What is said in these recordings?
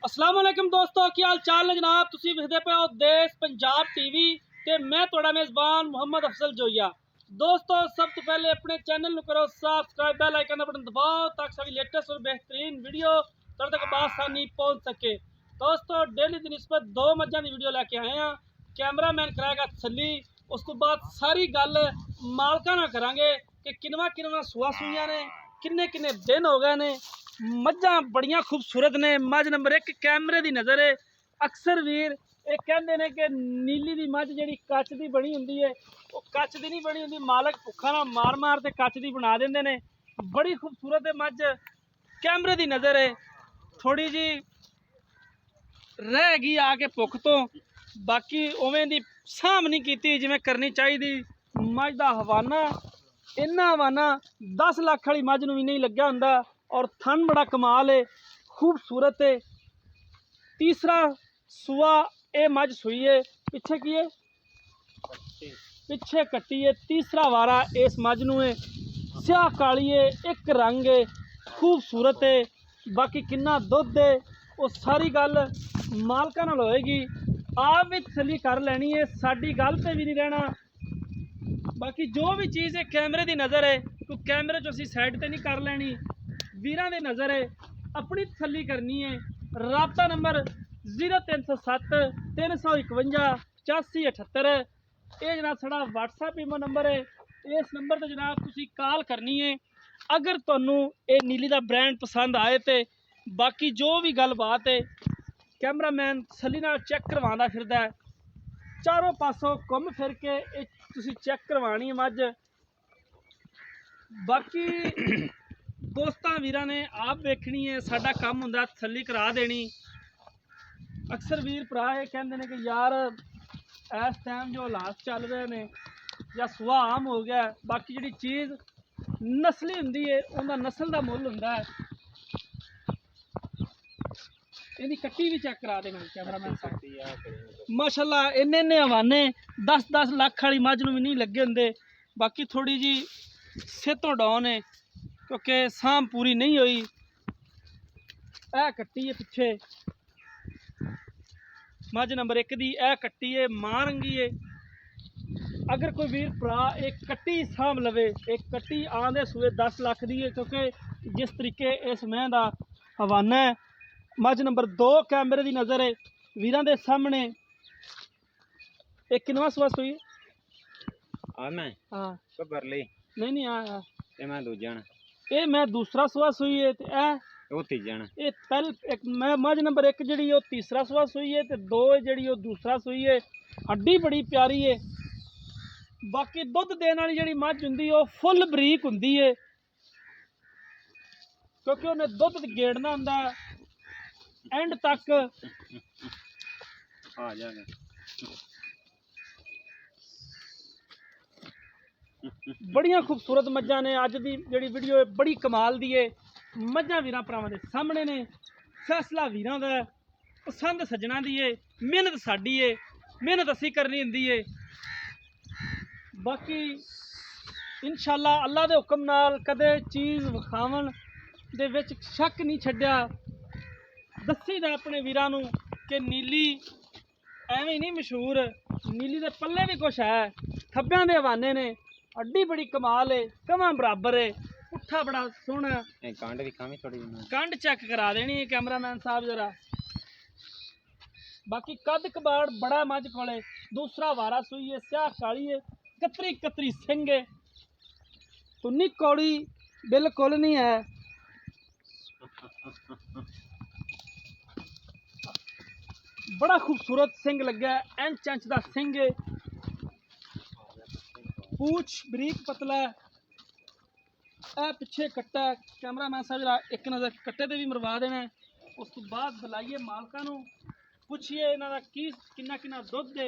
अस्सलाम वालेकुम दोस्तों, की हाल चाल है जनाब। तुसी वेखदे पे हो देश पंजाब टीवी ते मैं तुहाडा मेज़बान मुहम्मद अफजल जोइया। दोस्तों, सब तो पहले अपने चैनल नूं करो सब्सक्राइब, बेल आइकन दा बटन दबाओ ताकि सारी लेटेस्ट और बेहतरीन वीडियो तुहाडे तक बआसानी पहुंच सके। दोस्तों, डेली दी निस्बत 2 मज्जां दी वीडियो लैके आए हैं। कैमरामैन कराएगा तसल्ली, उस तो बाद सारी गल मालकां नाल करांगे कि किनवा सुआ सूइयां ने, किन्ने किन्ने दिन हो गए ने। मझां बड़ियां खूबसूरत ने। मझ नंबर 1 कैमरे की नज़र है। अक्सर वीर ये कहते हैं कि नीली दी मझ जी कच की बनी होंगी है, वो कच की नहीं बनी होंगी, मालक भुखा ना मार मार के कच की बना देंगे ने। बड़ी खूबसूरत है मझ, कैमरे की नज़र है। थोड़ी जी रह गई आके भुख तो, बाकी उवें दी साम नहीं की जिमें करनी चाहिए। मझ का हवाना इन्ना हवाना 10 लाख वाली मझ नूं भी नहीं लग्या हुंदा। और थन बड़ा कमाल है, खूबसूरत है। तीसरा सुआ ये मझ सुई है। पिछे की है, पिछे कट्टी है। तीसरा वारा इस मझ नूं है। स्याह काली है, एक रंग है, खूबसूरत है। बाकी किन्ना दुध है वो सारी गल मालकां नाल होएगी। आप भी तसल्ली कर लैनी है, साडी गल ते भी नहीं रहना। बाकी जो भी चीज़ है कैमरे की नज़र है, तो कैमरे चो असीं साइड ते नहीं कर लैनी। वीरां दी नज़र है, अपनी तसल्ली करनी है। राबता नंबर 0307 351 8578। ये जनाब साड़ा व्हाट्सएप ईमो नंबर है। इस नंबर पर जनाब तुसीं कॉल करनी है अगर तुहानू ये नीली दा ब्रांड पसंद आए तो। बाकी जो भी गलबात है कैमरामैन तसल्ली नाल चैक करवांदा फिरदा है। चारों पासों घूम फिर के तुसीं चैक करवानी है मझ। बाकी दोस्तां वीरां ने आप वेखनी है, साडा काम हुंदा तसल्ली करा देनी। अक्सर वीर भरा ये कहंदे ने कि यार इस टाइम जो हालात चल रहे ने या सुआ आम हो गया। बाकी जिहड़ी चीज़ नस्ली हुंदी है उहदा नस्ल का मुल हुंदा है। इहदी कट्टी भी चेक करा देना कैमरामैन साहब। माशाल्लाह इन्ने इन्ने हवाने 10-10 लाख वाली मझ नूं भी नहीं लगे हुंदे। बाकी थोड़ी जी सेतों डाउन है क्योंकि साम पूरी नहीं हुई। कट्टी है पिछे मझ नंबर 1 दी, कट्टी है मां रंगी है। अगर कोई वीर भरा एक कट्टी साम लवे, एक कट्टी आंदे सूए 10 लाख दी है, क्योंकि जिस तरीके इस मैं का हवाना है। मझ नंबर 2 कैमरे की नज़र है वीरां दे सामने। एक किनवा सुआ सूई मैं हाँ बरली नहीं ते मैं दूजा ये मैं दूसरा सुआ सूई है ते वो तीजा ये पहल एक मैं मझ नंबर 1 जी तीसरा सुआ सूई है, 2 जी दूसरा सूई है। हड्डी बड़ी प्यारी है। बाकी दुध देने वाली जी मझ होंगी वो फुल बरीक होंगी है, क्योंकि उन्हें दुध गेड़ना होंदा एंड तक। आ जाएगा बड़िया खूबसूरत मझां ने। अज की जी वीडियो है बड़ी कमाल दी है। मझां वीरां भरावां दे सामने ने। फैसला वीरां दा है, पसंद सज्जणा दी है, मेहनत साडी है, मेहनत असीं करनी हुंदी है। बाकी इंशाअल्लाह अल्लाह दे हुक्म नाल कदे चीज़ विखावन दे विच शक नहीं छड्डिया। दसी दा अपने वीरां नूं कि नीली एवें नहीं मशहूर, नीली दे पल्ले भी कुछ है। थब्बियां दे हवाने ने, हड्डी बड़ी कमाल है, कमां बराबर है, पुट्ठा बड़ा सोहना। कांड भी खामी थोड़ी कंड चेक करा देनी है कैमरामैन साहब जरा। बाकी कद कबाड़ बड़ा मझ कोले। दूसरा वारा सूई है, स्याह काली है, कतरी कतरी सिंग है, तुन्नी कौड़ी बिल्कुल नहीं है। बड़ा खूबसूरत सिंग लगा है, इंच का सिंग है। पूछ बरीक पतला है। पिछे कट्टा है। कैमरामैन साहब जरा एक नज़र कट्टे ते भी मरवा देना। उस तो बाद बुलाइए मालकां नूं, पुछिए इन्हां दा की किन्ना किन्ना दुध है।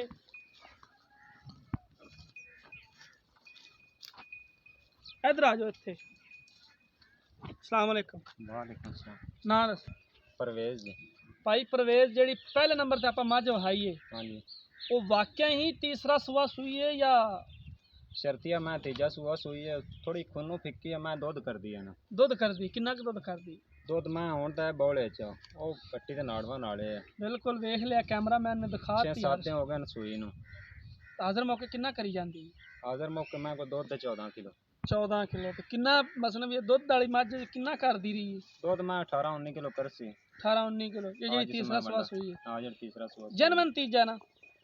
इधर आ जाओ इत्थे। अस्सलाम वालेकुम। वालेकुम सलाम। ना दस परवेज जी भाई परवेज जी पहले नंबर ते आपां मझ वहाई है, हाँ जी वो वाकया ही तीसरा सुआ सूई है या शर्तिया मैं तीजा सुआ सुई है। थोड़ी खुनू फिक्की है, मैं दूध कर दिया ना। दुध कर दी? किन्ना क दुध कर दी? ਦੁੱਧ ਮੈਂ ਹੁਣ ਤਾਂ ਬੌਲੇ ਚ ਉਹ ਕੱਟੀ ਤੇ ਨਾੜਵਾ ਨਾਲੇ ਹੈ ਬਿਲਕੁਲ ਵੇਖ ਲਿਆ ਕੈਮਰਾਮੈਨ ਨੇ ਦਿਖਾ 6-7 ਦਿਨ ਹੋ ਗਏ ਨੇ ਸੂਈ ਨੂੰ ਹਾਜ਼ਰ ਮੌਕੇ ਕਿੰਨਾ ਕਰੀ ਜਾਂਦੀ ਹਾਜ਼ਰ ਮੌਕੇ ਮੈਂ ਕੋ ਦੁੱਧ ਤੇ 14 ਕਿਲੋ 14 ਕਿਲੋ ਤੇ ਕਿੰਨਾ ਮਸਲਨ ਵੀ ਇਹ ਦੁੱਧ ਵਾਲੀ ਮੱਝ ਕਿੰਨਾ ਕਰਦੀ ਰਹੀ ਦੁੱਧ ਮੈਂ 18-19 ਕਿਲੋ ਕਰਸੀ 18 19 ਕਿਲੋ ਇਹ ਜਿਹੜੀ ਤੀਸਰਾ ਸਵਾ ਸੂਈ ਹੈ ਹਾਂ ਜਿਹੜਾ ਤੀਸਰਾ ਸੂਆ ਜਨਮਨ ਤੀਜਾ ਨਾ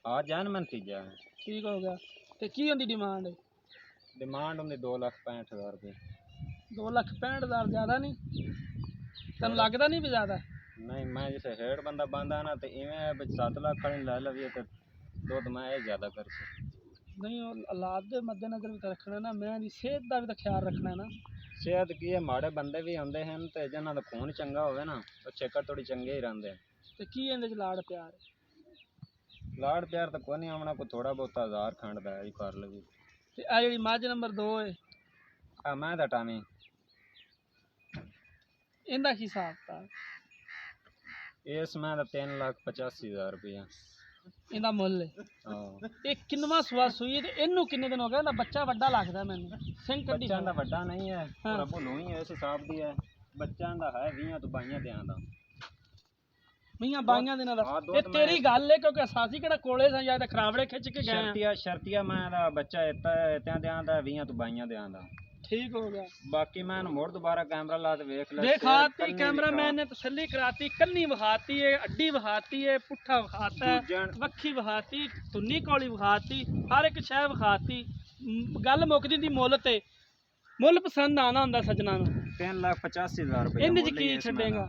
ਆ ਜਾਨ ਮਨ ਤੀਜਾ ਹੈ ਠੀਕ ਹੋ ਗਿਆ ਤੇ ਕੀ ਹੁੰਦੀ ਡਿਮਾਂਡ ਹੈ ਡਿਮਾਂਡ ਹੁੰਦੀ 2,65,000 ਰੁਪਏ 2,65,000 ਜ਼ਿਆਦਾ ਨਹੀਂ ਤੈਨੂੰ ਲੱਗਦਾ ਨਹੀਂ ਵੀ ਜ਼ਿਆਦਾ ਨਹੀਂ ਮੈਂ ਜਿਸੇ ਹੇਡ ਬੰਦਾ ਬੰਦਾ ਨਾ ਤੇ ਇਵੇਂ ਹੈ ਵੀ 7 ਲੱਖ ਵਾਲੀ ਲੈ ਲਵੀਏ ਤੇ ਦੁੱਧ ਮੈਂ ਇਹ ਜ਼ਿਆਦਾ ਕਰਸੀ ਨਹੀਂ ਉਹ ਔਲਾਦ ਦੇ ਮੱਦੇਨਜ਼ਰ ਵੀ ਤਾਂ ਰੱਖਣਾ ਨਾ ਮੈਂ ਦੀ ਸਿਹਤ ਦਾ ਵੀ ਤਾਂ ਖਿਆਲ ਰੱਖਣਾ ਨਾ ਸਿਹਤ ਕੀ ਹੈ ਮਾੜੇ ਬੰਦੇ ਵੀ ਹੁੰਦੇ ਹਨ ਤੇ ਜਿਹਨਾਂ ਦਾ ਖੂਨ ਚੰਗਾ ਹੋਵੇ ਨਾ ਉਹ ਚੱਕਰ ਥੋੜੀ ਚੰਗੇ ਹੀ ਰਹਿੰਦੇ ਤੇ ਕੀ ਇਹਦੇ ਚ ਲਾੜ ਪਿਆਰ ਹੈ? ਲਾੜ ਪਿਆਰ ਤਾਂ ਕੋਈ ਨਹੀਂ ਆਉਣਾ ਕੋਈ ਥੋੜਾ ਬਹੁਤਾ 1000 ਖੰਡ ਦਾ ਹੀ ਕਰ ਲਵੀ ਤੇ ਆ ਜਿਹੜੀ ਮੱਝ ਨੰਬਰ 2 ਹੈ ਆ ਮੈਂ ਦਾ ਟਾਵੀ ਇਹਦਾ ਕੀ ਹਿਸਾਬ ਤਾ ਇਸ ਮੈਂ ਦਾ 3,85,000 ਰੁਪਏ ਇਹਦਾ ਮੁੱਲ ਹੈ ਹਾਂ ਇਹ ਕਿੰਨਵਾਂ ਸਵਾ ਸੂਈ ਹੈ ਤੇ ਇਹਨੂੰ ਕਿੰਨੇ ਦਿਨ ਹੋ ਗਏ ਇਹਦਾ ਬੱਚਾ ਵੱਡਾ ਲੱਗਦਾ ਮੈਨੂੰ ਸਿੰਘ ਕੱਢੀ ਬੱਚਿਆਂ ਦਾ ਵੱਡਾ ਨਹੀਂ ਹੈ ਹਾਂ। ਪੂਰਾ ਭੁੱਲੂ ਹੀ ਇਸ ਹਿਸਾਬ ਦੀ ਹੈ ਬੱਚਿਆਂ ਦਾ ਹੈ 20 ਤੋਂ 22 ਦਿਨਾਂ ਦਾ ਮੀਆਂ ਬਾਈਆਂ ਦਿਨਾਂ ਦਾ ਹਾਂ, ਇਹ ਦੁੱਧ ਤੇਰੀ ਗੱਲ ਹੈ ਕਿਉਂਕਿ ਅਸਾਸੀ ਕਿਹੜਾ ਕੋਲੇ ਸਾਂ ਜਾਂ ਤਾਂ ਖਰਾਬੜੇ ਖਿੱਚ ਕੇ ਗਏ ਆ ਸ਼ਰਤੀਆ ਮੈਂ ਦਾ ਬੱਚਾ ਇਤਾਂ ਦਿਆਂ ਦਾ 20 ਤੋਂ 22 ਦਿਨਾਂ ਦਾ ਠੀਕ ਹੋ ਗਿਆ ਬਾਕੀ ਮੈਂ ਇਹਨੂੰ ਮੁੜ ਦੁਬਾਰਾ ਕੈਮਰਾ ਲਾ ਕੇ ਵੇਖ ਲੈ ਦੇਖਾਤੀ ਕੈਮਰਾਮੈਨ ਨੇ ਤਸੱਲੀ ਕਰਾਤੀ ਕੰਨੀ ਵਹਾਤੀ ਹੈ ਅੱਡੀ ਵਹਾਤੀ ਹੈ ਪੁੱਠਾ ਵਹਾਤਾ ਹੈ, ਦੂਜਣ- ਵੱਖੀ ਵਹਾਤੀ ਧੁੰਨੀ ਕੌਲੀ ਵਹਾਤੀ ਹਰ ਇੱਕ ਸ਼ੈ ਵਹਾਤੀ ਗੱਲ ਮੁੱਕਦੀ ਦੀ ਮੁੱਲ ਤੇ ਮੁੱਲ ਪਸੰਦ ਆਣਾ ਹੁੰਦਾ ਸੱਜਣਾ ਨੂੰ 3,85,000 ਰੁਪਏ ਇਹਦੇ ਚ ਕੀ ਛੱਡੇਗਾ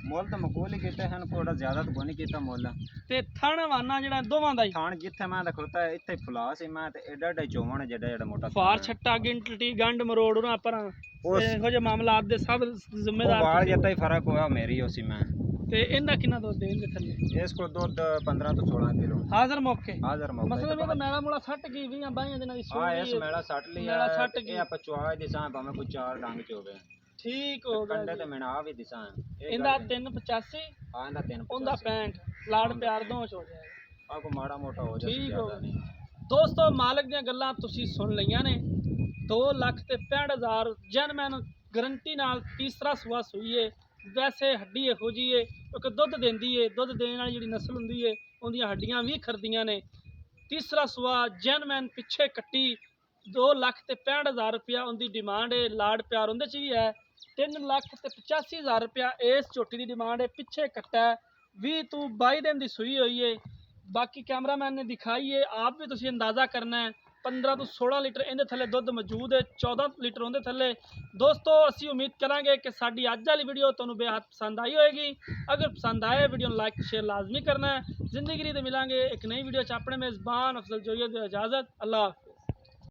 ਮੁੱਲ ਤਾਂ ਮਕੂਲ ਹੀ ਕੀਤੇ ਹਨ ਕੋੜਾ ਜ਼ਿਆਦਾ ਤਾਂ ਕੋਈ ਨਹੀਂ ਕੀਤਾ ਮੁੱਲ ਤੇ ਥਣ ਵਾਨਾ ਜਿਹੜਾ ਦੋਵਾਂ ਦਾ ਹੀ ਥਾਣ ਜਿੱਥੇ ਮੈਂ ਖਲੋਤਾ ਇੱਥੇ ਫੁਲਾ ਸੀ ਮੈਂ ਤੇ ਐਡਾ ਐਡਾ ਚੋਵਣ ਜਿਹੜਾ ਮੋਟਾ ਫਾਰ ਛੱਟਾ ਗਿੰਟਟੀ ਗੰਢ ਮਰੋੜ ਉਹਨਾਂ ਪਰਾਂ ਇਹੋ ਜਿਹੇ ਮਾਮਲਾਤ ਦੇ ਸਭ ਜ਼ਿੰਮੇਦਾਰ ਵਾਲ ਤੁਸੀਂ ਜਿੱਤਾ ਹੀ ਫਰਕ ਹੋਇਆ ਮੇਰੀ ਉਸੀ ਮੈਂ ਤੇ ਇਹਦਾ ਕਿੰਨਾ ਦੁੱਧ ਦੇਣਗੇ ਥੱਲੇ ਇਸ ਕੋ ਦੁੱਧ 15 ਤੋਂ 16 ਕਿਲੋ ਹਾਜ਼ਰ ਮੌਕੇ ਹਾਜ਼ਰ ਮੌਕੇ ਮਸਲਾ ਇਹ ਤਾਂ ਮੈਲਾ ਮੂਲਾ ਸੱਟ ਗਈ 20 22 ਦਿਨਾਂ ਦੀ ਹਾਂ ਸੂਈ ਇਸ ਮੇਲਾ ਸੱਟ ਲਿਆ ਮੇਲਾ ਸੱਟ ਗਈ। ਇਹ ਆਪਾਂ ਚੁਆ ਦੀ ਸਾਂ ਭਾਵੇਂ ਕੋਈ ਚਾਰ ਡੰਗ ਚ ਹੋਵੇ ਠੀਕ ਹੋ ਗਿਆ ਕੰਡੇ ਜੀ। ਤੇ ਮੈਨਾਂ ਆ ਵੀ ਦਿਸਾਂ ਇਹਦਾ 385 ਆ ਇਹਦਾ 3 ਉਹਦਾ 65 ਲਾੜ ਪਿਆਰ ਦੋਵਾਂ ਚ ਹੋ ਜਾਏਗਾ ਆ ਕੋ ਮਾੜਾ ਮੋਟਾ ਹੋ ਜਾਏ ਠੀਕ ਹੋ ਜ਼ਿਆਦਾ ਨਹੀਂ ਦੋਸਤੋ ਮਾਲਕ ਦੀਆਂ ਗੱਲਾਂ ਤੁਸੀਂ ਸੁਣ ਲਈਆਂ ਨੇ 2,65,000 ਜਨਮੈਨ ਗਰੰਟੀ ਨਾਲ ਤੀਸਰਾ ਸੂਆ ਸੂਈਏ ਵੈਸੇ ਹੱਡੀ ਇਹੋ ਜੀ ਏ ਕਿਉਂਕਿ ਦੁੱਧ ਦਿੰਦੀ ਏ ਦੁੱਧ ਦੇਣ ਵਾਲੀ ਜਿਹੜੀ ਨਸਲ ਹੁੰਦੀ ਏ ਉਹਦੀਆਂ ਹੱਡੀਆਂ ਵੀ ਖਰਦੀਆਂ ਨੇ ਤੀਸਰਾ ਸੂਆ ਜਨਮੈਨ ਪਿੱਛੇ ਕੱਟੀ 2,65,000 ਰੁਪਇਆ ਉਹਦੀ ਡਿਮਾਂਡ ਏ ਲਾੜ ਪਿਆਰ ਉਹਦੇ ਚ ਵੀ ਹੈ 3,85,000 ਰੁਪਇਆ ਇਸ ਝੋਟੀ ਦੀ ਡਿਮਾਂਡ ਏ ਪਿੱਛੇ ਕੱਟਾ 20 ਤੋਂ 22 ਦਿਨ ਦੀ ਸੂਈ ਹੋਈ ਏ ਬਾਕੀ ਕੈਮਰਾਮੈਨ ਨੇ ਦਿਖਾਈ ਏ ਆਪ ਵੀ ਤੁਸੀਂ ਅੰਦਾਜ਼ਾ ਕਰਨਾ ਹੈ 15 ਤੋਂ 16 ਲੀਟਰ ਇਹਦੇ ਥੱਲੇ ਦੁੱਧ ਮੌਜੂਦ ਹੈ 14 ਲੀਟਰ ਉਹਦੇ ਥੱਲੇ ਦੋਸਤੋ ਅਸੀਂ ਉਮੀਦ ਕਰਾਂਗੇ ਕਿ ਸਾਡੀ ਅੱਜ ਵਾਲੀ ਵੀਡੀਓ ਤੁਹਾਨੂੰ ਬੇहद ਪਸੰਦ ਆਈ ਹੋਏਗੀ ਅਗਰ ਪਸੰਦ ਆਏ ਵੀਡੀਓ ਨੂੰ ਲਾਈਕ ਸ਼ੇਅਰ ਲਾਜ਼ਮੀ ਕਰਨਾ ਹੈ ਜ਼ਿੰਦਗੀ ਦੇ ਮਿਲਾਂਗੇ ਇੱਕ ਨਈ ਵੀਡੀਓ 'ਚ ਆਪਣੇ ਮੇਜ਼ਬਾਨ ਅਫਜ਼ਲ ਜੋਈਆ ਦੀ ਇਜਾਜ਼ਤ ਅੱਲਾਹ ਹਾਫਿਜ਼।